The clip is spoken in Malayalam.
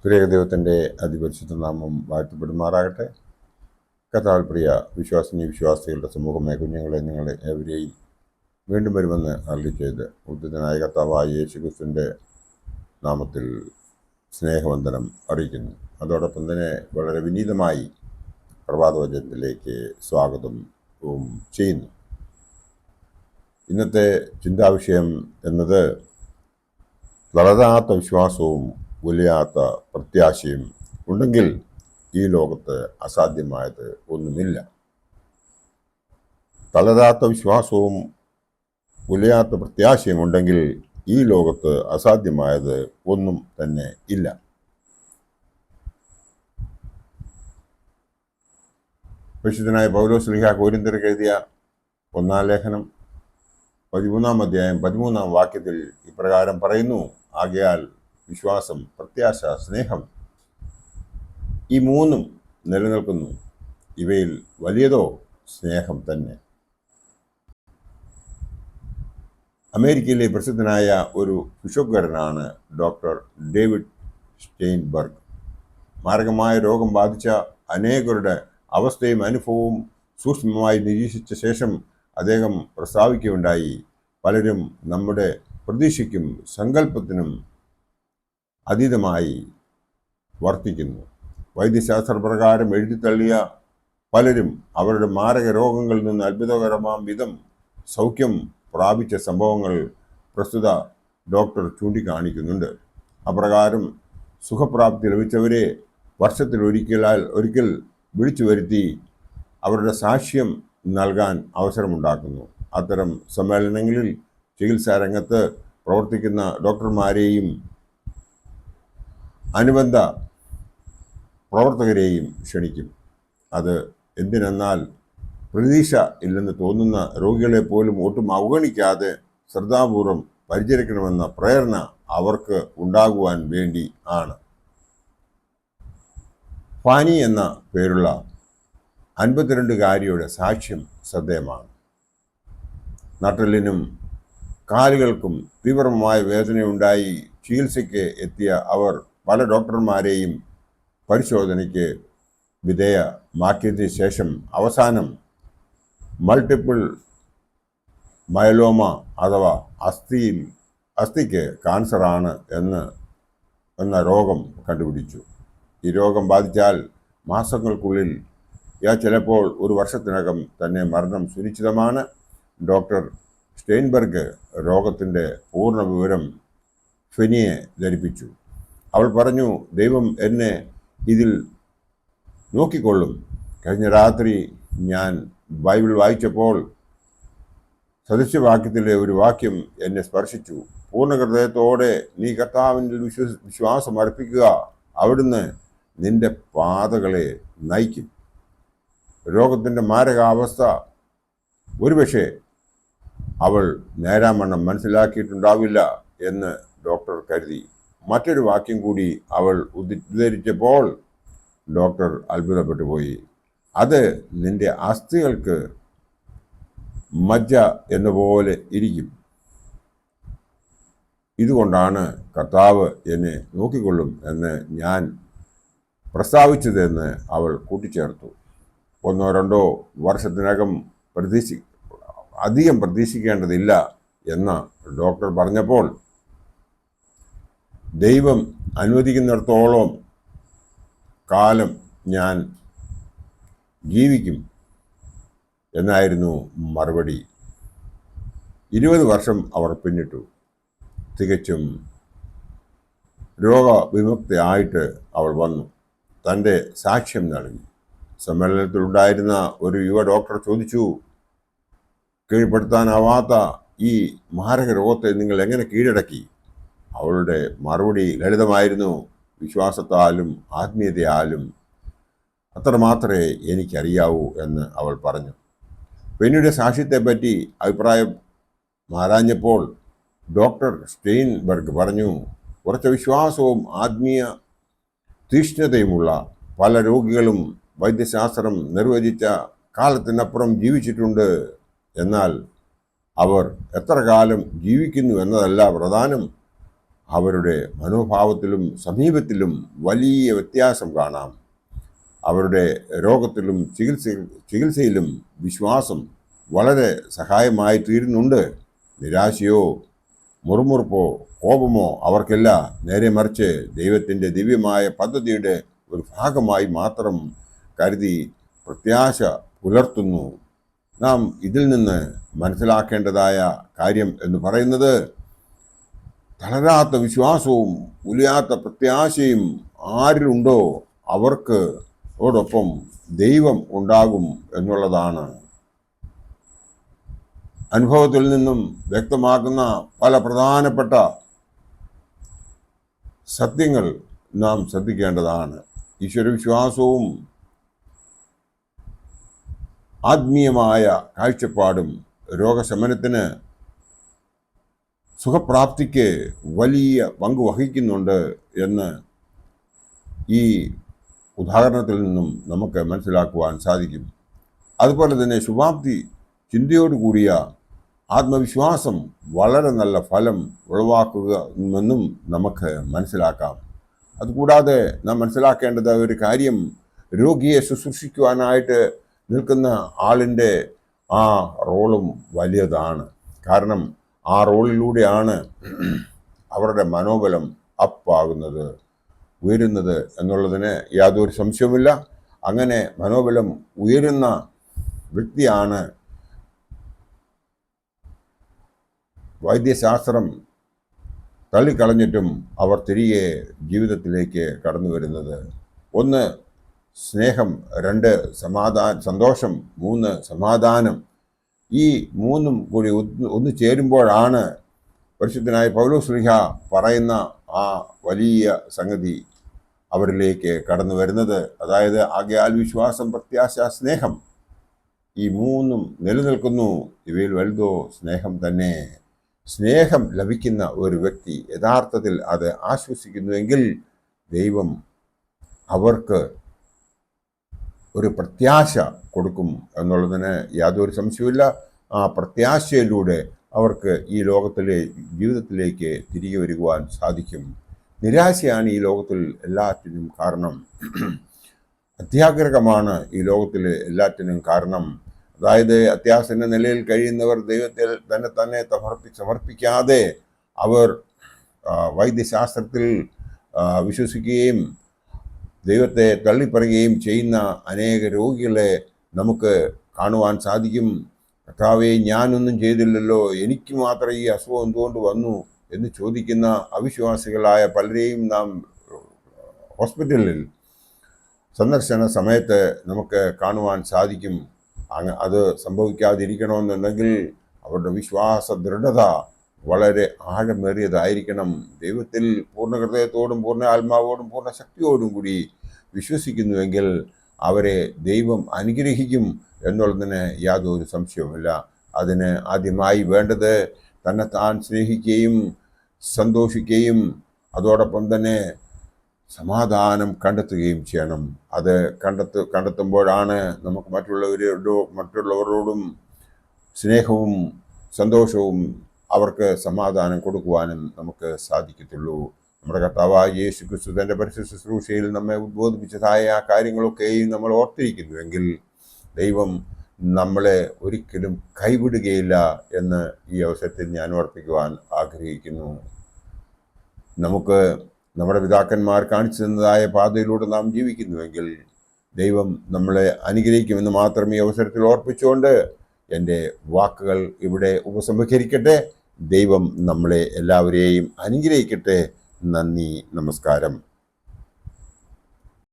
ദൈവത്തിൻ്റെ അതിപരിശുദ്ധ നാമം വാഴ്ത്തപ്പെടുമാറാകട്ടെ. കർത്താവിൽ പ്രിയ വിശ്വാസിനി വിശ്വാസികളുടെ സമൂഹമായ കുഞ്ഞുങ്ങളെ നിങ്ങളെ ഏവരെയും വീണ്ടും വരുമെന്ന് അരുളി ചെയ്ത് ഉദ്ധിതനായ കർത്താവായ യേശുക്രിസ്തുവിൻ്റെ നാമത്തിൽ സ്നേഹവന്ദനം അറിയിക്കുന്നു. അതോടൊപ്പം തന്നെ വളരെ വിനീതമായി പ്രഭാതവചനത്തിലേക്ക് സ്വാഗതവും ചെയ്യുന്നു. ഇന്നത്തെ ചിന്താവിഷയം എന്നത് തളരാത്ത വിശ്വാസവും ഉലയാത്ത പ്രത്യാശയും ഉണ്ടെങ്കിൽ ഈ ലോകത്ത് അസാധ്യമായത് ഒന്നുമില്ല. തളരാത്ത വിശ്വാസവും ഉലയാത്ത പ്രത്യാശയും ഉണ്ടെങ്കിൽ ഈ ലോകത്ത് അസാധ്യമായത് ഒന്നും തന്നെ ഇല്ല. പരിശുദ്ധനായ പൗലോസ് ശ്ലീഹാ കൊരിന്ത്യർക്ക് എഴുതിയ 1-ാം ലേഖനം 13-ാം അധ്യായം 13-ാം വാക്യത്തിൽ ഇപ്രകാരം പറയുന്നു: ആകയാൽ വിശ്വാസം, പ്രത്യാശ, സ്നേഹം ഈ മൂന്നും നിലനിൽക്കുന്നു. ഇവയിൽ വലിയതോ സ്നേഹം തന്നെ. അമേരിക്കയിലെ പ്രസിദ്ധനായ ഒരു ഫിഷോക്കാരനാണ് ഡോക്ടർ ഡേവിഡ് സ്റ്റെയിൻബർഗ്. മാരകമായ രോഗം ബാധിച്ച അനേകരുടെ അവസ്ഥയും അനുഭവവും സൂക്ഷ്മമായി നിരീക്ഷിച്ച ശേഷം അദ്ദേഹം പ്രസ്താവിക്കുകയുണ്ടായി: പലരും നമ്മുടെ പ്രതീക്ഷയ്ക്കും സങ്കല്പത്തിനും അതീതമായി വർത്തിക്കുന്നു. വൈദ്യശാസ്ത്രപ്രകാരം എഴുതിത്തള്ളിയ പലരും അവരുടെ മാരക രോഗങ്ങളിൽ നിന്ന് അത്ഭുതകരമാം വിധം സൗഖ്യം പ്രാപിച്ച സംഭവങ്ങൾ പ്രസ്തുത ഡോക്ടർ ചൂണ്ടിക്കാണിക്കുന്നുണ്ട്. അപ്രകാരം സുഖപ്രാപ്തി ലഭിച്ചവരെ വർഷത്തിൽ ഒരിക്കൽ വിളിച്ചു വരുത്തി അവരുടെ സാക്ഷ്യം നൽകാൻ അവസരമുണ്ടാക്കുന്നു. അത്തരം സമ്മേളനങ്ങളിൽ ചികിത്സാ രംഗത്ത് പ്രവർത്തിക്കുന്ന ഡോക്ടർമാരെയും അനുബന്ധ പ്രവർത്തകരെയും ക്ഷണിക്കും. അത് എന്തിനെന്നാൽ പ്രതീക്ഷ ഇല്ലെന്ന് തോന്നുന്ന രോഗികളെ പോലും ഒട്ടും അവഗണിക്കാതെ ശ്രദ്ധാപൂർവം പരിചരിക്കണമെന്ന പ്രേരണ അവർക്ക് ഉണ്ടാകുവാൻ വേണ്ടി ആണ്. ഫാനി എന്ന പേരുള്ള 52-കാരിയുടെ സാക്ഷ്യം ശ്രദ്ധേയമാണ്. നട്ടെല്ലിനും കാലുകൾക്കും തീവ്രമായ വേദനയുണ്ടായി ചികിത്സയ്ക്ക് എത്തിയ അവർ പല ഡോക്ടർമാരെയും പരിശോധനയ്ക്ക് വിധേയമാക്കിയതിനു ശേഷം അവസാനം മൾട്ടിപ്പിൾ മയലോമ അഥവാ അസ്ഥിക്ക് കാൻസറാണ് എന്ന രോഗം കണ്ടുപിടിച്ചു. ഈ രോഗം ബാധിച്ചാൽ മാസങ്ങൾക്കുള്ളിൽ ചിലപ്പോൾ ഒരു വർഷത്തിനകം തന്നെ മരണം സുനിശ്ചിതമാണ്. ഡോക്ടർ സ്റ്റെയിൻബർഗ് രോഗത്തിൻ്റെ പൂർണ്ണ വിവരം ഫെനിയെ ധരിപ്പിച്ചു. അവൾ പറഞ്ഞു: ദൈവം എന്നെ ഇതിൽ നോക്കിക്കൊള്ളും. കഴിഞ്ഞ രാത്രി ഞാൻ ബൈബിൾ വായിച്ചപ്പോൾ സദൃശവാക്യത്തിലെ ഒരു വാക്യം എന്നെ സ്പർശിച്ചു. പൂർണ്ണ ഹൃദയത്തോടെ നീ കർത്താവിൽ വിശ്വാസം അർപ്പിക്കുക, അവിടുന്ന് നിന്റെ പാതകളെ നയിക്കും. രോഗത്തിൻ്റെ മാരകാവസ്ഥ ഒരുപക്ഷെ അവൾ നേരാമണ്ണം മനസ്സിലാക്കിയിട്ടുണ്ടാവില്ല എന്ന് ഡോക്ടർ കരുതി. മറ്റൊരു വാക്യം കൂടി അവൾ ഉദ്ധരിച്ചപ്പോൾ ഡോക്ടർ അത്ഭുതപ്പെട്ടു പോയി. അത് നിന്റെ അസ്ഥികൾക്ക് മജ്ജ എന്ന പോലെ ഇരിക്കും. ഇതുകൊണ്ടാണ് കർത്താവ് എന്നെ നോക്കിക്കൊള്ളും എന്ന് ഞാൻ പ്രസ്താവിച്ചതെന്ന് അവൾ കൂട്ടിച്ചേർത്തു. 1-2 വർഷത്തിനകം അധികം പ്രതീക്ഷിക്കേണ്ടതില്ല എന്ന് ഡോക്ടർ പറഞ്ഞപ്പോൾ ദൈവം അനുവദിക്കുന്നിടത്തോളം കാലം ഞാൻ ജീവിക്കും എന്നായിരുന്നു മറുപടി. 20 വർഷം അവർ പിന്നിട്ടു. തികച്ചും രോഗവിമുക്തയായിട്ട് അവൾ വന്നു. തൻ്റെ സാക്ഷ്യം നൽകി. സമ്മേളനത്തിലുണ്ടായിരുന്ന ഒരു യുവ ഡോക്ടർ ചോദിച്ചു: കീഴ്പ്പെടുത്താനാവാത്ത ഈ മാരക രോഗത്തെ നിങ്ങൾ എങ്ങനെ കീഴടക്കി? അവളുടെ മറുപടി ലളിതമായിരുന്നു: വിശ്വാസത്താലും ആത്മീയതയാലും. അത്രമാത്രമേ എനിക്കറിയാവൂ എന്ന് അവൾ പറഞ്ഞു. പെന്നിയുടെ സാക്ഷ്യത്തെപ്പറ്റി അഭിപ്രായം ആരാഞ്ഞപ്പോൾ ഡോക്ടർ സ്റ്റെയിൻബർഗ് പറഞ്ഞു: ഉറച്ച വിശ്വാസവും ആത്മീയ തീക്ഷ്ണതയുമുള്ള പല രോഗികളും വൈദ്യശാസ്ത്രം നിർവചിച്ച കാലത്തിനപ്പുറം ജീവിച്ചിട്ടുണ്ട്. എന്നാൽ അവർ എത്ര കാലം ജീവിക്കുന്നു എന്നതല്ല പ്രധാനം, അവരുടെ മനോഭാവത്തിലും സമീപത്തിലും വലിയ വ്യത്യാസം കാണാം. അവരുടെ രോഗത്തിലും ചികിത്സയിലും വിശ്വാസം വളരെ സഹായമായി തീരുന്നുണ്ട്. നിരാശയോ മുറുമുറുപ്പോ കോപമോ അവർക്കില്ല. നേരെ മറിച്ച് ദൈവത്തിൻ്റെ ദിവ്യമായ പദ്ധതിയുടെ ഒരു ഭാഗമായി മാത്രം കരുതി പ്രത്യാശ പുലർത്തുന്നു. നാം ഇതിൽ നിന്ന് മനസ്സിലാക്കേണ്ടതായ കാര്യം എന്ന് പറയുന്നത്, തളരാത്ത വിശ്വാസവും ഉലിയാത്ത പ്രത്യാശയും ആരിലുണ്ടോ അവർക്ക് ഓടൊപ്പം ദൈവം ഉണ്ടാകും എന്നുള്ളതാണ്. അനുഭവത്തിൽ നിന്നും വ്യക്തമാക്കുന്ന പല പ്രധാനപ്പെട്ട സത്യങ്ങൾ നാം ശ്രദ്ധിക്കേണ്ടതാണ്. ഈശ്വരവിശ്വാസവും ആത്മീയമായ കാഴ്ചപ്പാടും രോഗശമനത്തിന്, സുഖപ്രാപ്തിക്ക് വലിയ പങ്ക് വഹിക്കുന്നുണ്ട് എന്ന് ഈ ഉദാഹരണത്തിൽ നിന്നും നമുക്ക് മനസ്സിലാക്കുവാൻ സാധിക്കും. അതുപോലെ തന്നെ ശുഭാപ്തി ചിന്തയോടുകൂടിയ ആത്മവിശ്വാസം വളരെ നല്ല ഫലം ഉളവാക്കുമെന്നും നമുക്ക് മനസ്സിലാക്കാം. അതുകൂടാതെ നാം മനസ്സിലാക്കേണ്ടത് ഒരു കാര്യം, രോഗിയെ ശുശ്രൂഷിക്കുവാനായിട്ട് നിൽക്കുന്ന ആളിൻ്റെ ആ റോളും വലിയതാണ്. കാരണം ആ റോളിലൂടെയാണ് അവരുടെ മനോബലം അപ്പാകുന്നത്, ഉയരുന്നത് എന്നുള്ളതിന് യാതൊരു സംശയവുമില്ല. അങ്ങനെ മനോബലം ഉയരുന്ന വ്യക്തിയാണ് വൈദ്യശാസ്ത്രം തള്ളിക്കളഞ്ഞിട്ടും അവർ തിരികെ ജീവിതത്തിലേക്ക് കടന്നു വരുന്നത്. 1 സ്നേഹം, 2 സന്തോഷം, 3 സമാധാനം. ഈ 3ഉം കൂടി ഒന്ന് ചേരുമ്പോഴാണ് പരിശുദ്ധനായ പൗലോസ് ശ്ലീഹ പറയുന്ന ആ വലിയ സംഗതി അവരിലേക്ക് കടന്നു വരുന്നത്. അതായത് ആകയാൽ വിശ്വാസം, പ്രത്യാശ, സ്നേഹം, ഈ 3ഉം നിലനിൽക്കുന്നു, ഇവയിൽ വലുതോ സ്നേഹം തന്നെ. സ്നേഹം ലഭിക്കുന്ന ഒരു വ്യക്തി യഥാർത്ഥത്തിൽ അത് ആശ്വസിക്കുന്നുവെങ്കിൽ ദൈവം അവർക്ക് ഒരു പ്രത്യാശ കൊടുക്കും എന്നുള്ളതിന് യാതൊരു സംശയവുമില്ല. ആ പ്രത്യാശയിലൂടെ അവർക്ക് ഈ ലോകത്തിലെ ജീവിതത്തിലേക്ക് തിരികെ വരുവാൻ സാധിക്കും. നിരാശയാണ് ഈ ലോകത്തിൽ എല്ലാറ്റിനും കാരണം. അത്യാഗ്രഹമാണ് ഈ ലോകത്തിലെ എല്ലാറ്റിനും കാരണം. അതായത് അത്യാസന്ന നിലയിൽ കഴിയുന്നവർ ദൈവത്തിൽ തന്നെ സമർപ്പിക്കാതെ അവർ വൈദ്യശാസ്ത്രത്തിൽ വിശ്വസിക്കുകയും ദൈവത്തെ തള്ളിപ്പറയുകയും ചെയ്യുന്ന അനേക രോഗികളെ നമുക്ക് കാണുവാൻ സാധിക്കും. കർത്താവേ, ഞാനൊന്നും ചെയ്തില്ലല്ലോ, എനിക്ക് മാത്രം ഈ അസുഖം എന്തുകൊണ്ട് വന്നു എന്ന് ചോദിക്കുന്ന അവിശ്വാസികളായ പലരെയും നാം ഹോസ്പിറ്റലിൽ സന്ദർശന സമയത്ത് നമുക്ക് കാണുവാൻ സാധിക്കും. അത് സംഭവിക്കാതിരിക്കണമെന്നുണ്ടെങ്കിൽ അവരുടെ വിശ്വാസ ദൃഢത വളരെ ആഴമേറിയതായിരിക്കണം. ദൈവത്തിൽ പൂർണ്ണ ഹൃദയത്തോടും പൂർണ്ണ ആത്മാവോടും പൂർണ്ണ ശക്തിയോടും കൂടി വിശ്വസിക്കുന്നുവെങ്കിൽ അവരെ ദൈവം അനുഗ്രഹിക്കും എന്നുള്ളതിന് യാതൊരു സംശയവുമില്ല. അതിന് ആദ്യമായി വേണ്ടത് തന്നെത്താൻ സ്നേഹിക്കുകയും സന്തോഷിക്കുകയും അതോടൊപ്പം തന്നെ സമാധാനം കണ്ടെത്തുകയും ചെയ്യണം. അത് കണ്ടെത്തുമ്പോഴാണ് നമുക്ക് മറ്റുള്ളവരോടും സ്നേഹവും സന്തോഷവും അവർക്ക് സമാധാനം കൊടുക്കുവാനും നമുക്ക് സാധിക്കത്തുള്ളൂ. നമ്മുടെ കർത്താവായ യേശു ക്രിസ്തു തൻ്റെ പരിശുദ്ധ ശുശ്രൂഷയിൽ നമ്മെ ഉദ്ബോധിപ്പിച്ചതായ ആ കാര്യങ്ങളൊക്കെയും നമ്മൾ ഓർത്തിരിക്കുന്നുവെങ്കിൽ ദൈവം നമ്മളെ ഒരിക്കലും കൈവിടുകയില്ല എന്ന് ഈ അവസരത്തിൽ ഞാൻ ഓർപ്പിക്കുവാൻ ആഗ്രഹിക്കുന്നു. നമുക്ക് നമ്മുടെ പിതാക്കന്മാർ കാണിച്ചു തന്നതായ പാതയിലൂടെ നാം ജീവിക്കുന്നുവെങ്കിൽ ദൈവം നമ്മളെ അനുഗ്രഹിക്കുമെന്ന് മാത്രം ഈ അവസരത്തിൽ ഓർപ്പിച്ചുകൊണ്ട് എൻ്റെ വാക്കുകൾ ഇവിടെ ഉപസംഹരിക്കട്ടെ. ദൈവം നമ്മളെ എല്ലാവരെയും അനുഗ്രഹിക്കട്ടെ. നന്ദി, നമസ്കാരം.